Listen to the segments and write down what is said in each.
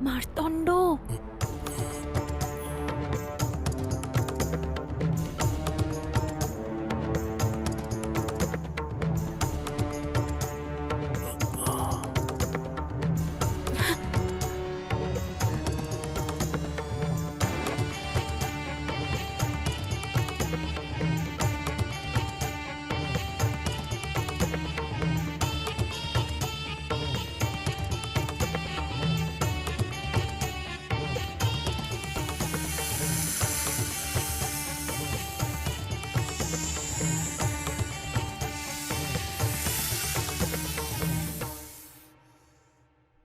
মার্তণ্ড, মার্তণ্ড,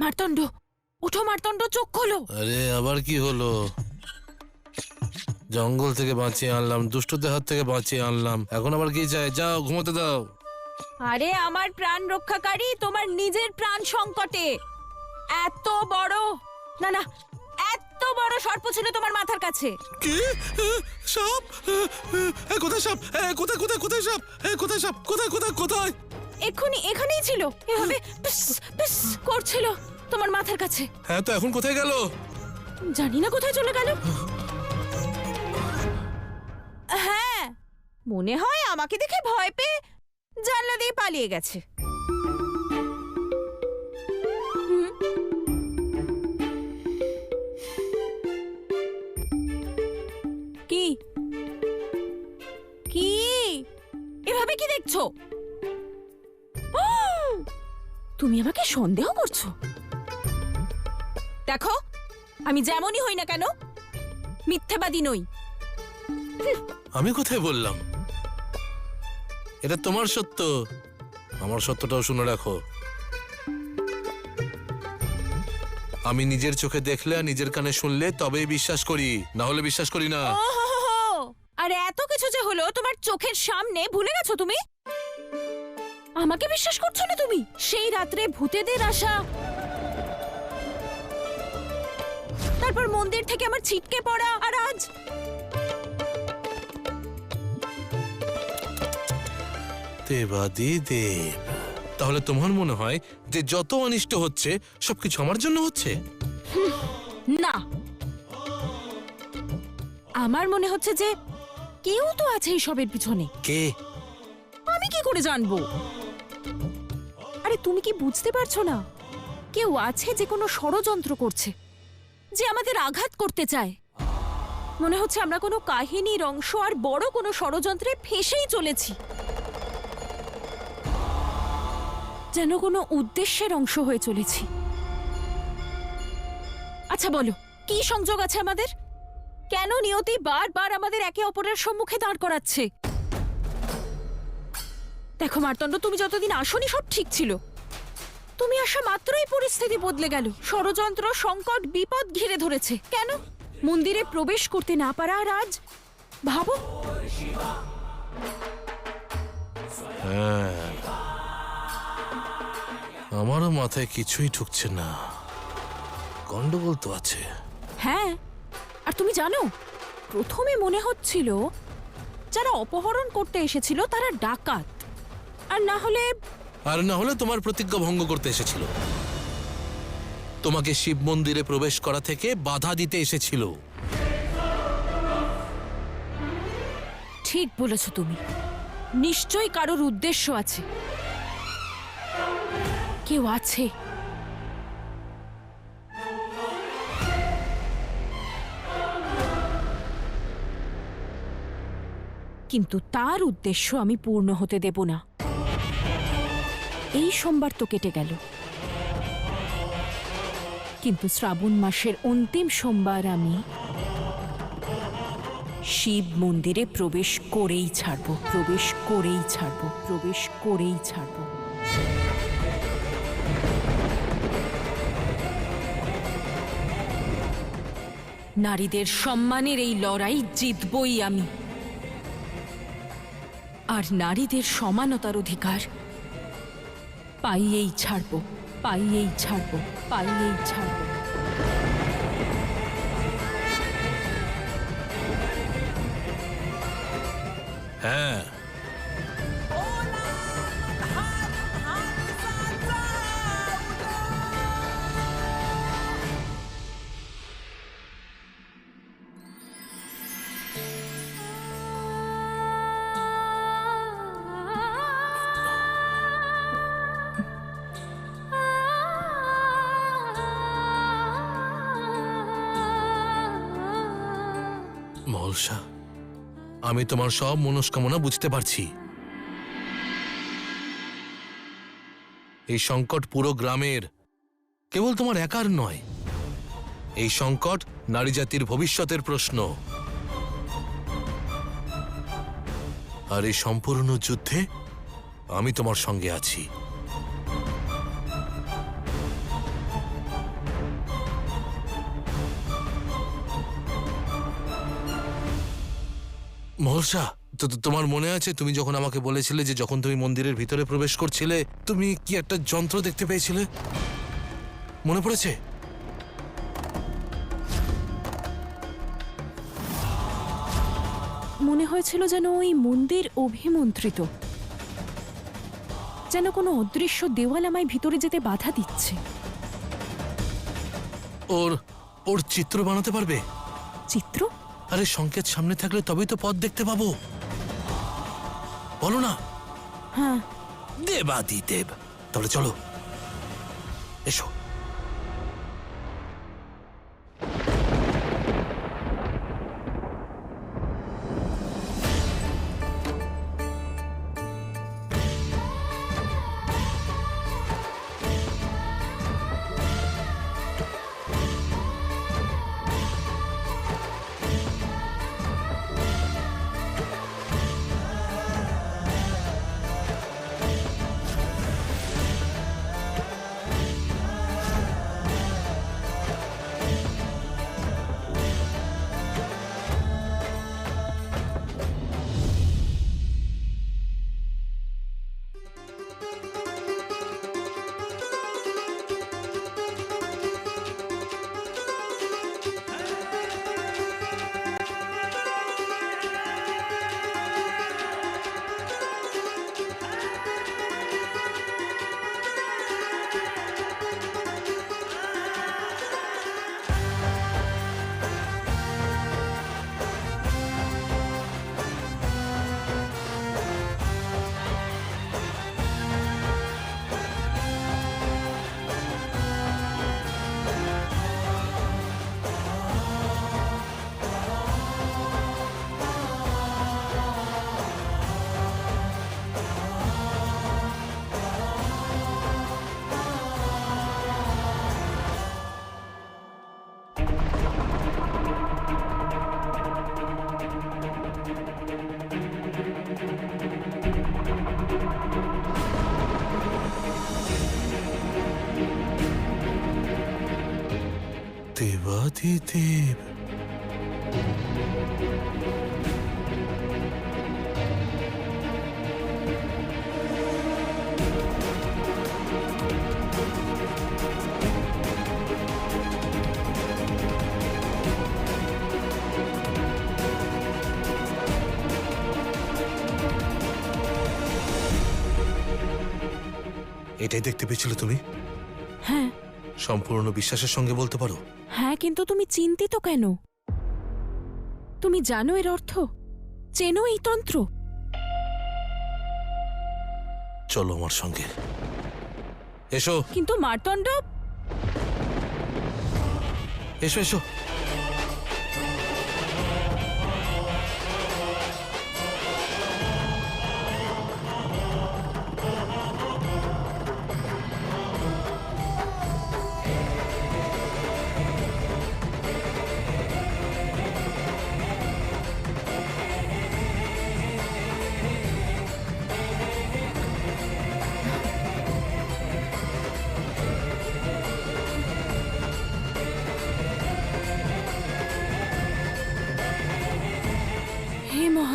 মার্তণ্ড, উঠো মার্তণ্ড, চোখ খোলো। আরে আবার কি হলো? জঙ্গল থেকে বাঁচিয়ে আনলাম, দুষ্টদের হাত থেকে বাঁচিয়ে আনলাম, এখন আবার কি চাই? যাও ঘুমোতে দাও। আরে আমার প্রাণ রক্ষাকারী তোমার নিজের প্রাণ সংকটে। এত বড়, না না, এত বড় সর্প ছিল তোমার মাথার কাছে। কি? সাপ? কোথায় সাপ? কোথায় কোথায় কোথায় সাপ? কোথায় সাপ? কোথায় কোথায় কোথায়? এক্ষুনি এখানেই ছিল, এভাবে পিস পিস করছিল তোমার মাথার কাছে। হ্যাঁ, তো এখন কোথায় গেল? জানি না কোথায় চলে গেল। হ্যাঁ, মনে হয় আমাকে দেখে ভয় পেয়ে জানলা দিয়ে পালিয়ে গেছে। কি কি এভাবে কি দেখছো? তুমি আমাকে সন্দেহ করছো? দেখো, আমি যেমনই হই না কেন মিথ্যাবাদী নই। আমি কোথায় বললাম? এটা তোমার সত্য, আমার সত্যটাও শুনে রাখো। আমি নিজের চোখে দেখলে আর নিজের কানে শুনলে তবেই বিশ্বাস করি, না হলে বিশ্বাস করি না। আর এত কিছু যে হলো তোমার চোখের সামনে, ভুলে গেছো তুমি? আমাকে বিশ্বাস করছো না তুমি? সেই রাত্রে ভূতেদের আসা, তারপর মন্দির থেকে আমার ছিটকে পড়া, আর আজ দেবাদি দেব। তাহলে তোমার মনে হয় যে যত অনিষ্ট হচ্ছে সবকিছু আমার জন্য হচ্ছে? না, আমার মনে হচ্ছে যে কেউ তো আছে এইসবের পিছনে। কে? আমি কি করে জানবো? আরে তুমি কি বুঝতে পারছো না? কেউ আছে যে কোনো ষড়যন্ত্র করছে, যে আমাদের আঘাত করতে চায়। মনে হচ্ছে আমরা কোনো কাহিনীর অংশ আর বড় কোনো ষড়যন্ত্রে ফেঁসেই চলেছি, যেন কোনো উদ্দেশ্যের অংশ হয়ে চলেছি। আচ্ছা বলো, কি সংযোগ আছে আমাদের? কেন নিয়তি বারবার আমাদের একে অপরের সম্মুখে দাঁড় করাচ্ছে? দেখো মার্তণ্ড, তুমি যতদিন আসনি সব ঠিক ছিল। তুমি আসা মাত্রই পরিস্থিতি বদলে গেল। ষড়যন্ত্র, সংকট, বিপদ ঘিরে ধরেছে। কেন? মন্দিরে প্রবেশ করতে না পারা আর আজ ভাবো। হ্যাঁ, আমারও মাথায় কিছুই ঢুকছে না, গন্ডগোল তো আছে। হ্যাঁ, আর তুমি জানো, প্রথমে মনে হচ্ছিল যারা অপহরণ করতে এসেছিল তারা ডাকাত, আর না হলে তোমার প্রতিজ্ঞা ভঙ্গ করতে এসেছিল, তোমাকে শিব মন্দিরে প্রবেশ করা থেকে বাধা দিতে এসেছিল। ঠিক বলেছ তুমি। নিশ্চয়ই কারোর উদ্দেশ্য আছে। কেউ আছে কিন্তু তার উদ্দেশ্য আমি পূর্ণ হতে দেব না। এই সোমবার তো কেটে গেল, কিন্তু শ্রাবণ মাসের অন্তিম সোমবার আমি শিব মন্দিরে প্রবেশ করেই ছাড়ব, প্রবেশ করেই ছাড়ব, প্রবেশ করেই ছাড়ব। নারীদের সম্মানের এই লড়াই জিতবই আমি, আর নারীদের সমানতার অধিকার পাইয়েই ছাড়ব, পাইয়েই ছাড়ব, পাইয়েই ছাড়ব। হ্যাঁ, মহলসা, আমি তোমার সব মনস্কামনা বুঝতে পারছি। এই সংকট পুরো গ্রামের, কেবল তোমার একার নয়। এই সংকট নারী জাতির ভবিষ্যতের প্রশ্ন, আর এই সম্পূর্ণ যুদ্ধে আমি তোমার সঙ্গে আছি। মহর্ষা, তোমার মনে আছে তুমি যখন আমাকে বলেছিলে যে যখন তুমি মন্দিরের ভিতরে প্রবেশ করছিলে তুমি কি একটা যন্ত্র দেখতে পেয়েছিলে? মনে পড়েছে? মনে হয়েছিল যেন ওই মন্দির অভিমন্ত্রিত, যেন কোনো অদৃশ্য দেওয়াল আমায় ভিতরে যেতে বাধা দিচ্ছে। ওর ওর চিত্র বানাতে পারবে? চিত্র? আরে সংকেত সামনে থাকলে তবেই তো পথ দেখতে পাবো। বলো না। হ্যাঁ। দেবাদিদেব, তাহলে চলো, এসো। দেবাদিদেব, এটাই দেখতে পেয়েছিলে তুমি? হ্যাঁ। সম্পূর্ণ বিশ্বাসের সঙ্গে বলতে পারো? হ্যাঁ, কিন্তু তুমি চিন্তিত কেন? তুমি জানো এর অর্থ? চেনো এই তন্ত্র? চলো আমার সঙ্গে, এসো। কিন্তু মার্তণ্ড, এসো এসো।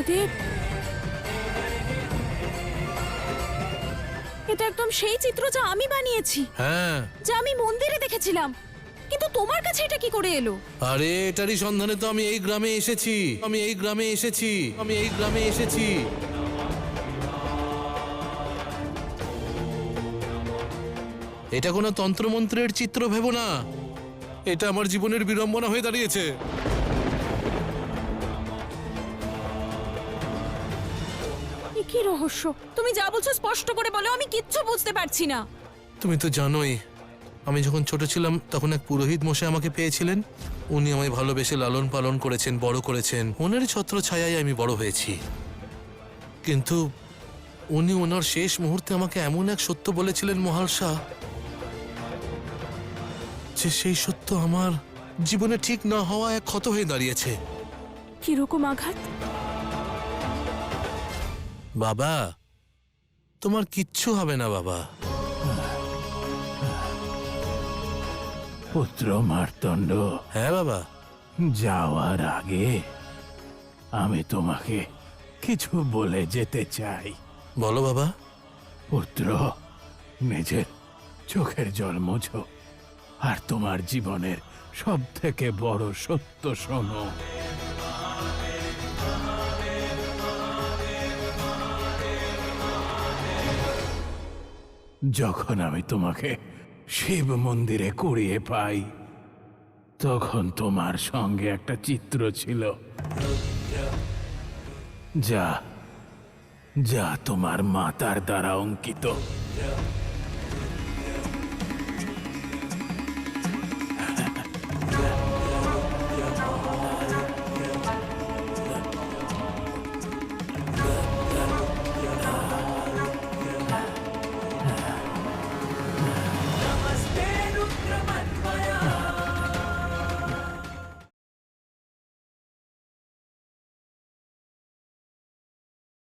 মহাদেব, এটা একদম সেই চিত্র যা আমি বানিয়েছি, হ্যাঁ। যা আমি মন্দিরে দেখেছিলাম। কিন্তু তোমার কাছে এটা কি করে এলো? আরে এটারই সন্ধানে তো আমি এই গ্রামে এসেছি। এটা কোনো তন্ত্রমন্ত্রের চিত্র ভেবো না, এটা আমার জীবনের বিড়ম্বনা হয়ে দাঁড়িয়েছে। এ কি রহস্য? তুমি যা বলছো স্পষ্ট করে বলো, আমি কিচ্ছু বুঝতে পারছি না। তুমি তো জানোই, আমি যখন ছোট ছিলাম তখন এক পুরোহিত মশাই আমাকে পেয়েছিলেন। উনি আমায় ভালোবেসে লালন পালন করেছেন, বড় করেছেন। ওনার ছত্র ছায়ায় আমি বড় হয়েছি। কিন্তু উনি ওনার শেষ মুহূর্তে আমাকে এমন এক সত্য বলেছিলেন মহালসা, যে সেই সত্য আমার জীবনে ঠিক না হওয়া এক ক্ষত হয়ে দাঁড়িয়েছে। কিরকম আঘাত? বাবা, তোমার কিচ্ছু হবে না বাবা। পুত্র মার্তণ্ড, হ্যাঁ বাবা। যাওয়ার আগে আমি তোমাকে কিছু বলে যেতে চাই। বলো বাবা। পুত্র, নিজের চোখের জল মোছো আর তোমার জীবনের সব থেকে বড় সত্য শোনো। যখন আমি তোমাকে শিব মন্দিরে কুড়িয়ে পাই, তখন তোমার সঙ্গে একটা চিত্র ছিল, যা যা তোমার মাতার দ্বারা অঙ্কিত।